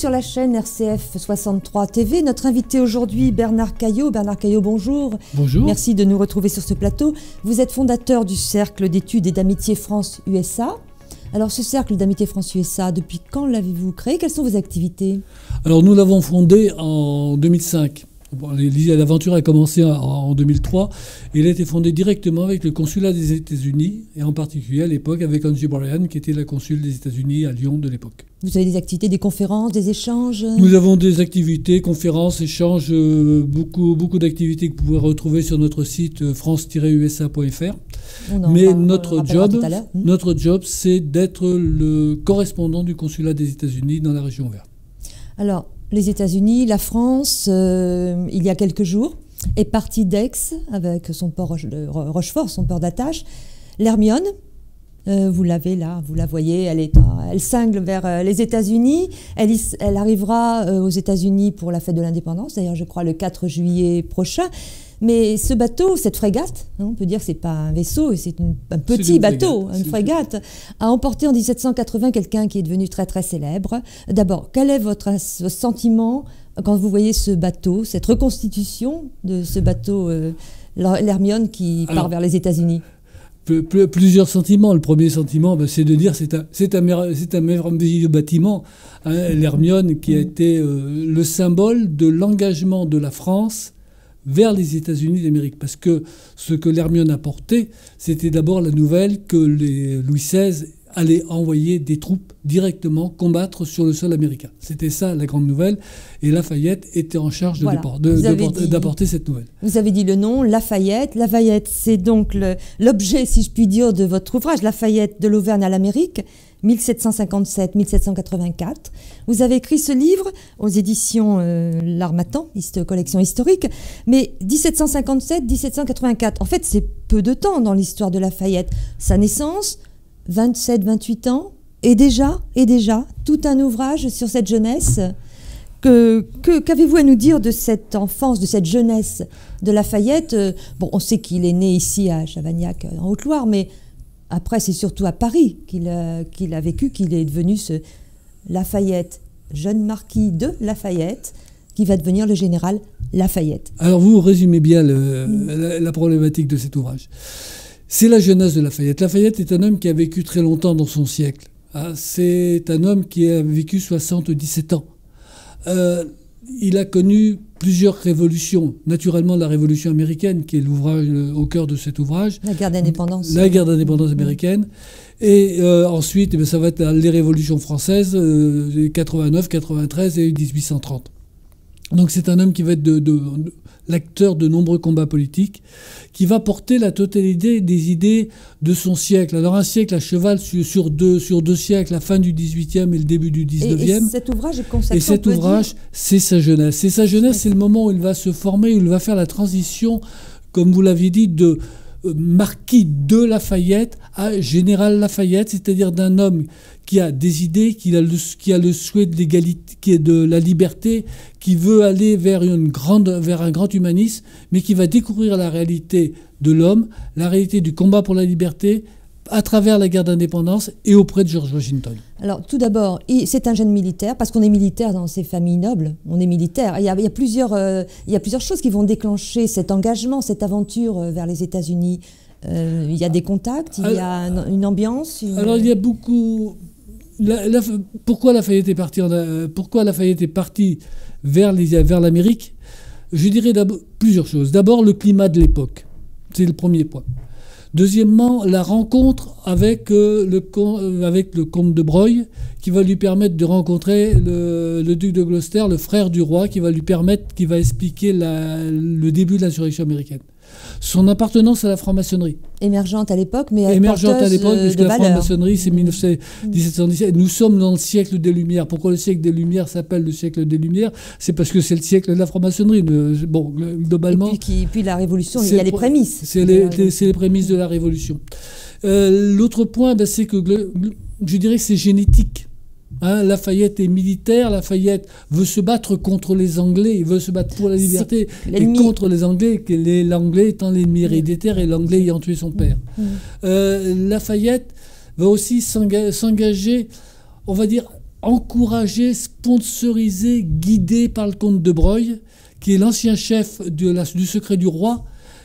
sur la chaîne RCF 63 TV. Notre invité aujourd'hui, Bernard Caillot. Bernard Caillot, bonjour. Bonjour. Merci de nous retrouver sur ce plateau. Vous êtes fondateur du Cercle d'études et d'amitié France-USA. Alors ce Cercle d'amitié France-USA, depuis quand l'avez-vous créé? Quelles sont vos activités? Alors nous l'avons fondé en 2005. Bon, l'aventure a commencé en 2003 et il a été fondé directement avec le consulat des États-Unis et en particulier à l'époque avec Angie Bryan qui était la consul des États-Unis à Lyon de l'époque. Vous avez des activités, des conférences, des échanges? Nous avons des activités, conférences, échanges, beaucoup d'activités que vous pouvez retrouver sur notre site france-usa.fr. Mais notre job, c'est d'être le correspondant du consulat des États-Unis dans la région verte. Alors, les États-Unis, la France, il y a quelques jours, est partie d'Aix avec son port Rochefort, son port d'attache. L'Hermione, vous l'avez là, vous la voyez, elle cingle vers les États-Unis. Elle arrivera aux États-Unis pour la fête de l'indépendance, d'ailleurs je crois le 4 juillet prochain. Mais ce bateau, cette frégate, on peut dire que ce n'est pas un vaisseau, c'est un petit bateau, une frégate, a emporté en 1780 quelqu'un qui est devenu très très célèbre. D'abord, quel est votre sentiment quand vous voyez ce bateau, cette reconstitution de ce bateau, l'Hermione qui part vers les États-Unis? Plusieurs sentiments. Le premier sentiment, c'est de dire c'est un merveilleux bâtiment, hein, l'Hermione, qui a été le symbole de l'engagement de la France vers les États-Unis d'Amérique. Parce que ce que l'Hermione apportait, c'était d'abord la nouvelle que Louis XVI allait envoyer des troupes directement combattre sur le sol américain. C'était ça la grande nouvelle. Et Lafayette était en charge d'apporter cette nouvelle. Vous avez dit le nom, Lafayette. Lafayette, c'est donc l'objet, si je puis dire, de votre ouvrage, Lafayette de l'Auvergne à l'Amérique, 1757-1784. Vous avez écrit ce livre aux éditions L'Harmattan, collection historique, mais 1757-1784, en fait c'est peu de temps dans l'histoire de Lafayette. Sa naissance, 27-28 ans, et déjà, tout un ouvrage sur cette jeunesse. Qu'avez-vous à nous dire de cette enfance, de cette jeunesse de Lafayette? Bon, on sait qu'il est né ici à Chavagnac, en Haute-Loire, mais après, c'est surtout à Paris qu'il a vécu, qu'il est devenu ce Lafayette, jeune marquis de Lafayette, qui va devenir le général Lafayette. Alors vous résumez bien la problématique de cet ouvrage. C'est la jeunesse de Lafayette. Lafayette est un homme qui a vécu très longtemps dans son siècle. C'est un homme qui a vécu 77 ans. Il a connu plusieurs révolutions. Naturellement, la révolution américaine, qui est l'ouvrage au cœur de cet ouvrage. La guerre d'indépendance. La guerre d'indépendance américaine. Et ensuite, ça va être les révolutions françaises, 89, 93 et 1830. Donc c'est un homme qui va être l'acteur de nombreux combats politiques, qui va porter la totalité des idées de son siècle. Alors un siècle à cheval sur deux siècles, la fin du XVIIIe et le début du XIXe. Et cet ouvrage est consacré. Et cet ouvrage, c'est sa jeunesse. C'est sa jeunesse, c'est le moment où il va se former, où il va faire la transition, comme vous l'aviez dit, de marquis de Lafayette à général Lafayette, c'est-à-dire d'un homme qui a des idées, qui a le souhait de l'égalité, qui est de la liberté, qui veut aller vers un grand humanisme, mais qui va découvrir la réalité de l'homme, la réalité du combat pour la liberté, à travers la guerre d'indépendance et auprès de George Washington. Alors tout d'abord, c'est un jeune militaire, parce qu'on est militaire dans ces familles nobles, on est militaire. Il y a plusieurs choses qui vont déclencher cet engagement, cette aventure vers les États-Unis. Il y a des contacts, il y a une ambiance. Alors il y a beaucoup... Pourquoi Lafayette est parti vers l'Amérique? Je dirais plusieurs choses. D'abord, le climat de l'époque. C'est le premier point. Deuxièmement, la rencontre avec le comte de Broglie, qui va lui permettre de rencontrer le duc de Gloucester, le frère du roi, qui va expliquer le débébut de l'insurrection américaine. Son appartenance à la franc-maçonnerie. Émergente à l'époque, mais émergente à l'époque, puisque la franc-maçonnerie, c'est 1717. Nous sommes dans le siècle des Lumières. Pourquoi le siècle des Lumières s'appelle le siècle des Lumières? C'est parce que c'est le siècle de la franc-maçonnerie. Bon, globalement. Et puis la Révolution, il y a les prémices. C'est les prémices de la Révolution. L'autre point, c'est que je dirais que c'est génétique. Lafayette est militaire, Lafayette veut se battre contre les Anglais, il veut se battre pour la liberté et contre les Anglais, l'Anglais étant l'ennemi héréditaire et l'Anglais ayant tué son père. Lafayette va aussi s'engager, on va dire, encouragé, sponsorisé, guidé par le comte de Broglie, qui est l'ancien chef du secret du roi.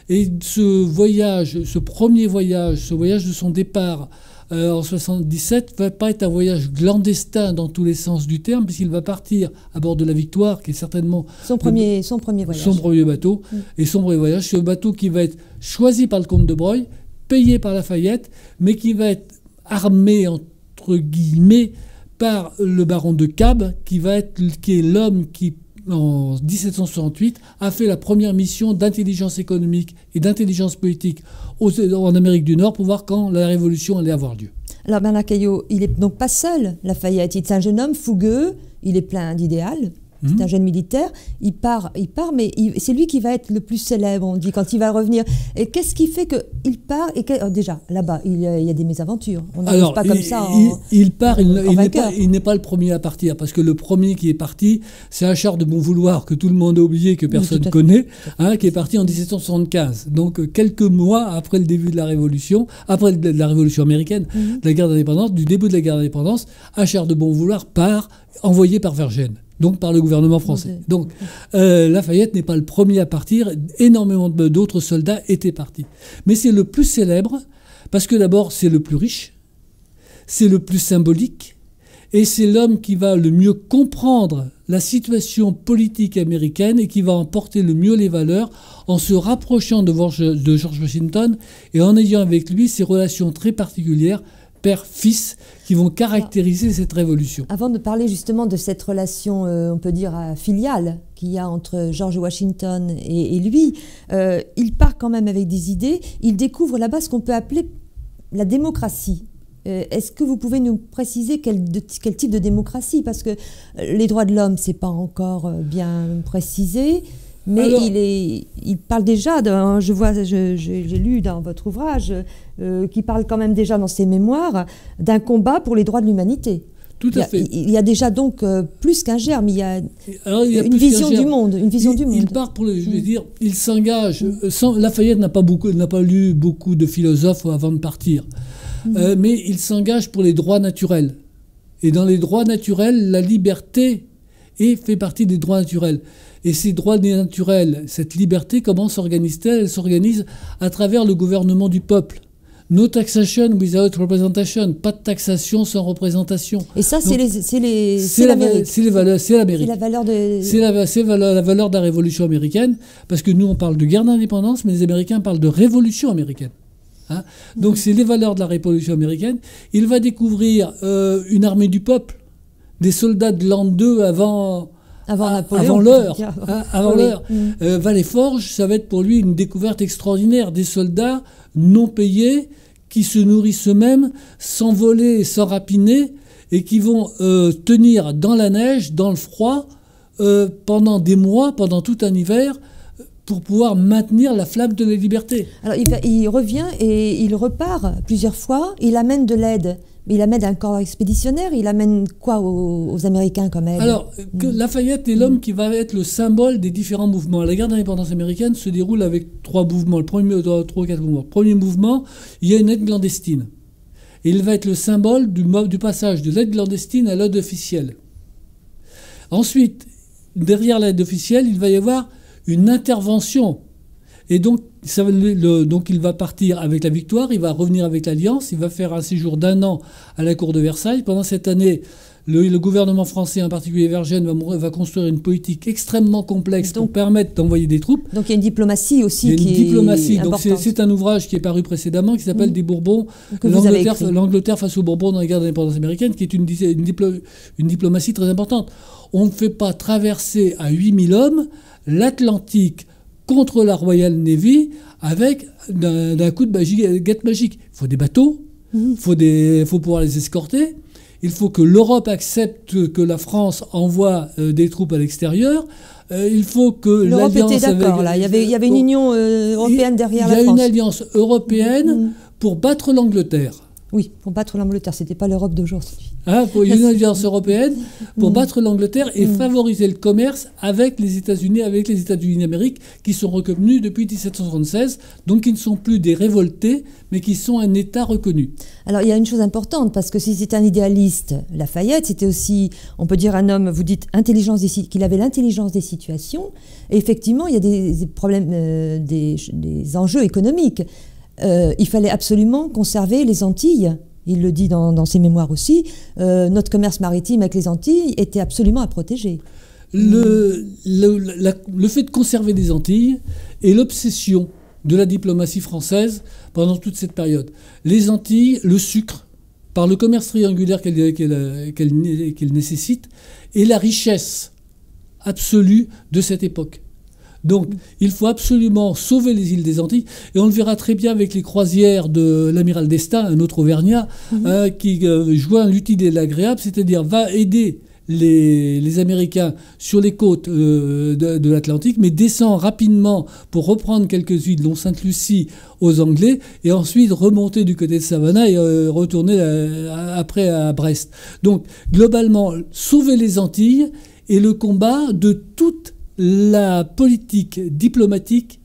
Et ce premier voyage, ce voyage de son départ en 77, va pas être un voyage clandestin dans tous les sens du terme, puisqu'il va partir à bord de la Victoire, qui est certainement son premier voyage. Son premier bateau. Et son premier voyage, c'est un bateau qui va être choisi par le comte de Broglie, payé par Lafayette, mais qui va être armé, entre guillemets, par le baron de Cab, qui est l'homme qui, en 1768, a fait la première mission d'intelligence économique et d'intelligence politique en Amérique du Nord pour voir quand la révolution allait avoir lieu. Alors Bernard Caillot, il n'est donc pas seul, Lafayette. C'est un jeune homme fougueux, il est plein d'idéal. C'est un jeune militaire, il part, mais c'est lui qui va être le plus célèbre, on dit, quand il va revenir. Et qu'est-ce qui fait qu'il part déjà, là-bas, il y a des mésaventures. On n'arrive pas comme ça il part, il n'est pas le premier à partir, parce que le premier qui est parti, c'est un char de bon vouloir que tout le monde a oublié, que personne ne connaît, qui est parti en 1775. Donc, quelques mois après le début de la Révolution, après la Révolution américaine, de la guerre d'indépendance, du début de la guerre d'indépendance, un char de bon vouloir part, envoyé par Vergennes. Donc par le gouvernement français. Donc Lafayette n'est pas le premier à partir, énormément d'autres soldats étaient partis. Mais c'est le plus célèbre, parce que d'abord c'est le plus riche, c'est le plus symbolique, et c'est l'homme qui va le mieux comprendre la situation politique américaine et qui va en porter le mieux les valeurs en se rapprochant de George Washington et en ayant avec lui ces relations très particulières, père-fils, qui vont caractériser cette révolution. Avant de parler justement de cette relation, on peut dire, filiale qu'il y a entre George Washington et lui, il part quand même avec des idées. Il découvre là-bas ce qu'on peut appeler la démocratie. Est-ce que vous pouvez nous préciser quel type de démocratie? Parce que les droits de l'homme, c'est pas encore bien précisé. Mais alors, il parle déjà, j'ai lu dans votre ouvrage, qu'il parle quand même déjà dans ses mémoires d'un combat pour les droits de l'humanité. Tout à fait. Il y a déjà donc plus qu'un germe, il y a une vision du monde. Il part pour je veux dire, il s'engage. Lafayette n'a pas lu beaucoup de philosophes avant de partir, mais il s'engage pour les droits naturels. Et dans les droits naturels, la liberté fait partie des droits naturels. Et ces droits naturels, cette liberté, comment s'organise-t-elle? Elle s'organise à travers le gouvernement du peuple. No taxation without representation. Pas de taxation sans représentation. Et ça, c'est l'Amérique. C'est l'Amérique. C'est la valeur de... C'est la valeur de la révolution américaine. Parce que nous, on parle de guerre d'indépendance, mais les Américains parlent de révolution américaine. Donc, c'est les valeurs de la révolution américaine. Il va découvrir une armée du peuple, des soldats de l'an 2 avant l'heure. Vallée-Forge, ça va être pour lui une découverte extraordinaire. Des soldats non payés qui se nourrissent eux-mêmes, sans voler et sans rapiner, et qui vont tenir dans la neige, dans le froid, pendant des mois, pendant tout un hiver, pour pouvoir maintenir la flamme de la liberté. Alors il revient et il repart plusieurs fois, il amène de l'aide. Mais il amène un corps expéditionnaire, il amène quoi aux Américains comme aide? Alors, Lafayette est l'homme qui va être le symbole des différents mouvements. La guerre d'indépendance américaine se déroule avec 3 mouvements, trois ou quatre mouvements. Premier mouvement, il y a une aide clandestine. Et il va être le symbole du passage de l'aide clandestine à l'aide officielle. Ensuite, derrière l'aide officielle, il va y avoir une intervention. Et donc, il va partir avec la Victoire, il va revenir avec l'Alliance, il va faire un séjour d'1 an à la cour de Versailles. Pendant cette année, le gouvernement français, en particulier Vergennes, va construire une politique extrêmement complexe pour permettre d'envoyer des troupes. Donc il y a une diplomatie aussi importante. Donc c'est un ouvrage qui est paru précédemment, qui s'appelle Des Bourbons, l'Angleterre face aux Bourbons dans la guerre d'indépendance américaine, qui est une diplomatie très importante. On ne fait pas traverser à 8000 hommes l'Atlantique contre la Royal Navy avec d'un coup de baguette magique. Il faut des bateaux, il faut pouvoir les escorter, il faut que l'Europe accepte que la France envoie des troupes à l'extérieur, il faut que l'Europe était d'accord, là. Il y avait une Union européenne derrière la France. Il y a une alliance européenne pour battre l'Angleterre. Oui, pour battre l'Angleterre, c'était pas l'Europe d'aujourd'hui. Pour une alliance européenne, pour battre l'Angleterre et favoriser le commerce avec les États-Unis d'Amérique, qui sont reconnus depuis 1776, donc qui ne sont plus des révoltés, mais qui sont un État reconnu. Alors il y a une chose importante, parce que si c'était un idéaliste, Lafayette, c'était aussi, on peut dire un homme, vous dites qu'il avait l'intelligence des situations, et effectivement il y a des problèmes, des enjeux économiques. Il fallait absolument conserver les Antilles. Il le dit dans ses mémoires aussi. Notre commerce maritime avec les Antilles était absolument à protéger. Le fait de conserver les Antilles est l'obsession de la diplomatie française pendant toute cette période. Les Antilles, le sucre, par le commerce triangulaire qu'elle nécessite, est la richesse absolue de cette époque. Donc, il faut absolument sauver les îles des Antilles. Et on le verra très bien avec les croisières de l'amiral Destaing, un autre Auvergnat, qui joint l'utile et l'agréable, c'est-à-dire va aider les Américains sur les côtes de l'Atlantique, mais descend rapidement pour reprendre quelques îles, dont Sainte-Lucie, aux Anglais, et ensuite remonter du côté de Savannah et retourner après à Brest. Donc, globalement, sauver les Antilles est le combat de toute la politique diplomatique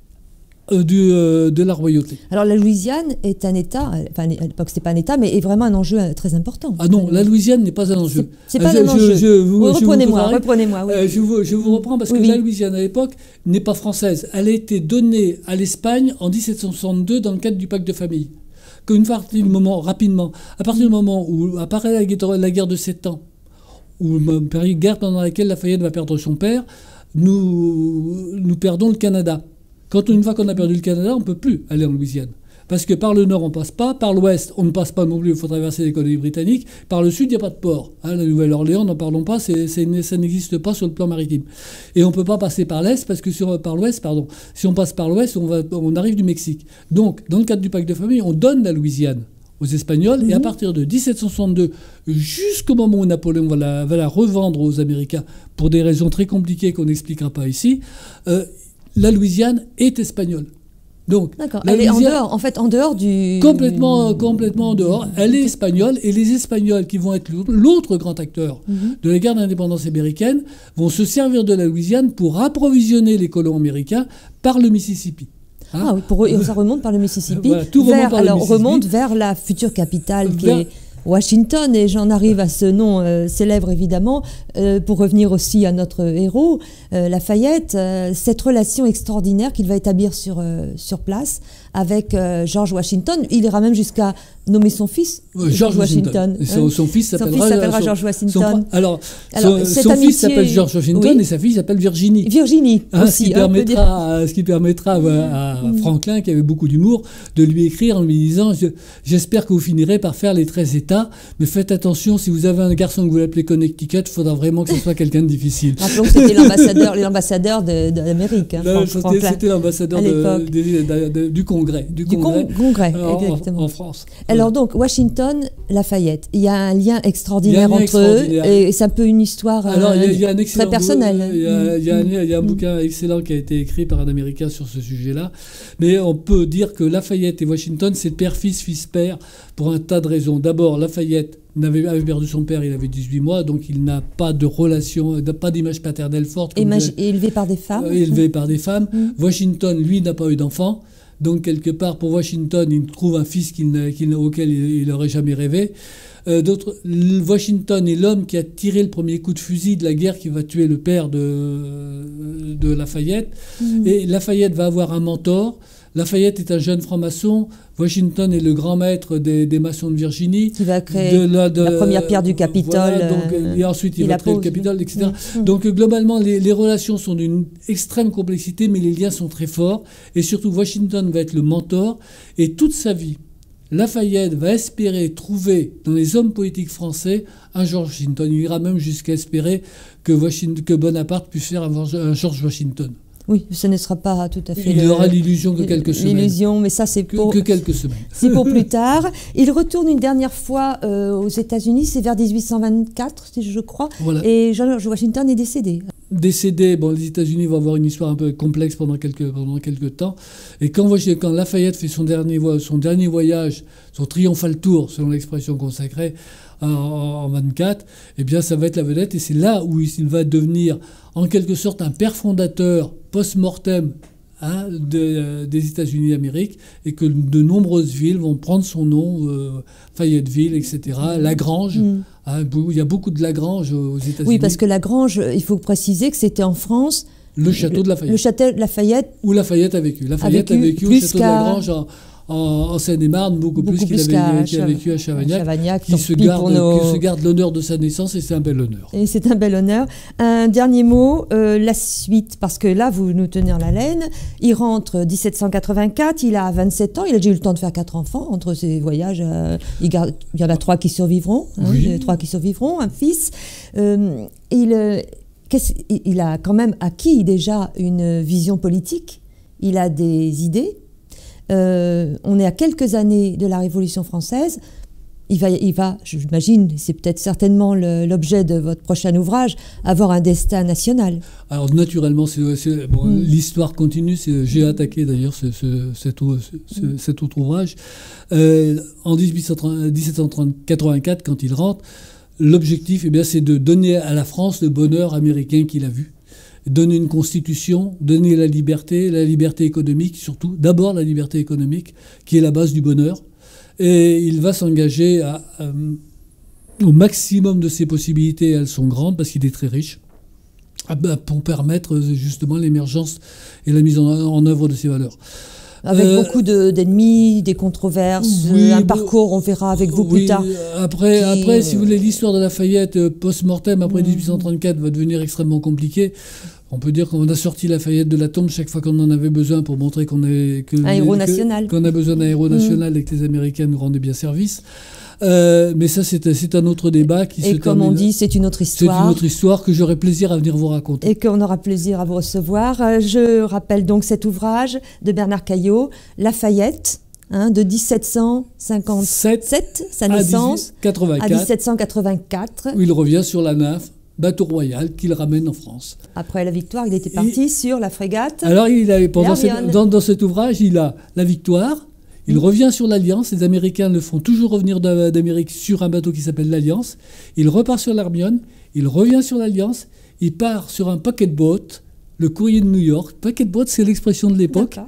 de la royauté. Alors la Louisiane est un État, enfin à l'époque c'était pas un État, mais est vraiment un enjeu très important. Ah non, la Louisiane n'est pas un enjeu. C'est pas un enjeu. Reprenez-moi. Oui. Je vous reprends parce que la Louisiane à l'époque n'est pas française. Elle a été donnée à l'Espagne en 1762 dans le cadre du pacte de famille. À partir du moment où apparaît la guerre de 7 ans, une guerre pendant laquelle Lafayette va perdre son père, nous perdons le Canada. Une fois qu'on a perdu le Canada, on ne peut plus aller en Louisiane. Parce que par le nord, on ne passe pas. Par l'ouest, on ne passe pas non plus. Il faut traverser les colonies britanniques. Par le sud, il n'y a pas de port. La Nouvelle-Orléans, n'en parlons pas. Ça n'existe pas sur le plan maritime. Et on ne peut pas passer par l'est, parce que si on passe par l'ouest, on arrive du Mexique. Donc, dans le cadre du pacte de famille, on donne la Louisiane aux Espagnols. Et à partir de 1762, jusqu'au moment où Napoléon va la revendre aux Américains, pour des raisons très compliquées qu'on n'expliquera pas ici, la Louisiane est espagnole. Donc, d'accord. Elle est en dehors du... Complètement en dehors. Elle est espagnole, et les Espagnols, qui vont être l'autre grand acteur de la guerre d'indépendance américaine, vont se servir de la Louisiane pour approvisionner les colons américains par le Mississippi. Oui, ça remonte par le Mississippi. Voilà, remonte vers la future capitale qui est Washington, et j'en arrive à ce nom célèbre évidemment, pour revenir aussi à notre héros, Lafayette, cette relation extraordinaire qu'il va établir sur place avec George Washington. Il ira même jusqu'à nommer son fils George Washington. Son fils s'appellera George Washington. Son fils s'appelle George Washington, et sa fille s'appelle Virginie. Aussi. Ce qui permettra à Franklin, qui avait beaucoup d'humour, de lui écrire en lui disant « J'espère que vous finirez par faire les 13 États, mais faites attention, si vous avez un garçon que vous l'appelez Connecticut, il faudra vraiment que ce soit quelqu'un de difficile. » Rappelons que c'était l'ambassadeur d'Amérique. C'était l'ambassadeur du Congrès. Exactement. En France. Alors donc, Washington, Lafayette, il y a un lien extraordinaire entre eux, et c'est un peu une histoire très personnelle. Il y a un bouquin excellent qui a été écrit par un Américain sur ce sujet-là, mais on peut dire que Lafayette et Washington, c'est père-fils, fils-père, pour un tas de raisons. D'abord, Lafayette avait perdu son père, il avait 18 mois, donc il n'a pas de relation, pas d'image paternelle forte. Élevé par des femmes. Washington, lui, n'a pas eu d'enfant. Donc, quelque part, pour Washington, il trouve un fils auquel il n'aurait jamais rêvé. Washington est l'homme qui a tiré le premier coup de fusil de la guerre, qui va tuer le père de Lafayette. Et Lafayette va avoir un mentor. Lafayette est un jeune franc-maçon. Washington est le grand maître des maçons de Virginie. Qui va créer la première pierre du Capitole. Et ensuite, il va créer le Capitole, etc. Donc, globalement, les relations sont d'une extrême complexité, mais les liens sont très forts. Et surtout, Washington va être le mentor. Et toute sa vie, Lafayette va espérer trouver dans les hommes politiques français un George Washington. Il ira même jusqu'à espérer que Bonaparte puisse faire un George Washington. Oui, ce ne sera pas tout à fait... Il aura l'illusion que quelques semaines. L'illusion, mais ça c'est pour... Que quelques semaines. C'est pour plus tard. Il retourne une dernière fois aux États-Unis, c'est vers 1824, si je crois, Voilà. et George Washington est décédé. Décédé, bon, les États-Unis vont avoir une histoire un peu complexe pendant quelques temps. Et quand Lafayette fait son dernier voyage, son triomphal tour, selon l'expression consacrée, en 24, eh bien, ça va être la vedette. Et c'est là où il va devenir, en quelque sorte, un père fondateur post-mortem des États-Unis d'Amérique, et que de nombreuses villes vont prendre son nom, Fayetteville, etc. Lagrange, il y a beaucoup de Lagrange aux États-Unis. Oui, parce que Lagrange, il faut préciser que c'était en France. Le château de Lafayette. Le château de Lafayette. Où Lafayette a vécu. Lafayette a vécu au château de Lagrange en Seine-et-Marne, beaucoup plus qu'il a vécu à Chavagnac, qui se garde l'honneur de sa naissance, et c'est un bel honneur. Et c'est un bel honneur. Un dernier mot, la suite, parce que là, vous nous tenez en haleine. Il rentre 1784, il a 27 ans, il a déjà eu le temps de faire 4 enfants entre ses voyages. Il y en a 3 qui survivront, oui. 3 qui survivront, un fils. Il a quand même acquis déjà une vision politique, il a des idées. On est à quelques années de la Révolution française. Il va, j'imagine, c'est peut-être certainement l'objet de votre prochain ouvrage, avoir un destin national. Alors naturellement, l'histoire continue. J'ai attaqué d'ailleurs cet autre ouvrage. En 1784, quand il rentre, l'objectif, c'est de donner à la France le bonheur américain qu'il a vu. Donner une constitution, donner la liberté économique surtout, d'abord la liberté économique, qui est la base du bonheur. Et il va s'engager au maximum de ses possibilités, elles sont grandes parce qu'il est très riche, pour permettre justement l'émergence et la mise en œuvre de ses valeurs. Avec beaucoup d'ennemis, des controverses, oui, un parcours, on verra avec vous plus tard. Après, si vous voulez, l'histoire de Lafayette post-mortem, après 1834, va devenir extrêmement compliquée. On peut dire qu'on a sorti Lafayette de la tombe chaque fois qu'on en avait besoin pour montrer qu'on a besoin d'un héros national et que les Américains nous rendaient bien service. Mais ça, c'est un autre débat qui se termine. Et comme on dit, c'est une autre histoire. C'est une autre histoire que j'aurai plaisir à venir vous raconter. Et qu'on aura plaisir à vous recevoir. Je rappelle donc cet ouvrage de Bernard Caillot, Lafayette, de 1757, sa naissance, à 1784. Où il revient sur la nymphe, bateau royal, qu'il ramène en France. Après la victoire, il était parti sur la frégate. Alors, dans cet ouvrage, il a la victoire. Il revient sur l'Alliance. Les Américains le font toujours revenir d'Amérique sur un bateau qui s'appelle l'Alliance. Il repart sur l'Hermione. Il revient sur l'Alliance. Il part sur un paquet-boat, le courrier de New York. Paquet-boat, c'est l'expression de l'époque.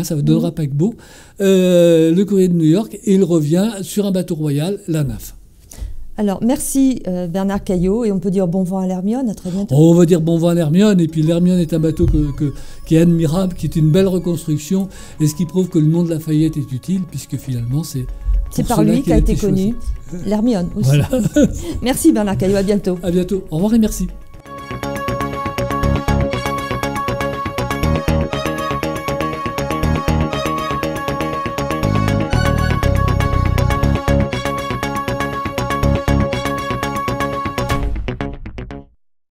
Ça vous donnera paquebot. Le courrier de New York. Et il revient sur un bateau royal, la nymphe. Alors, merci Bernard Caillot, et on peut dire bon vent à l'Hermione, à très bientôt. On va dire bon vent à l'Hermione, et puis l'Hermione est un bateau qui est admirable, qui est une belle reconstruction, et ce qui prouve que le nom de Lafayette est utile, puisque finalement c'est par lui qu'a été connu l'Hermione aussi. Voilà. Merci Bernard Caillot, à bientôt. À bientôt, au revoir et merci.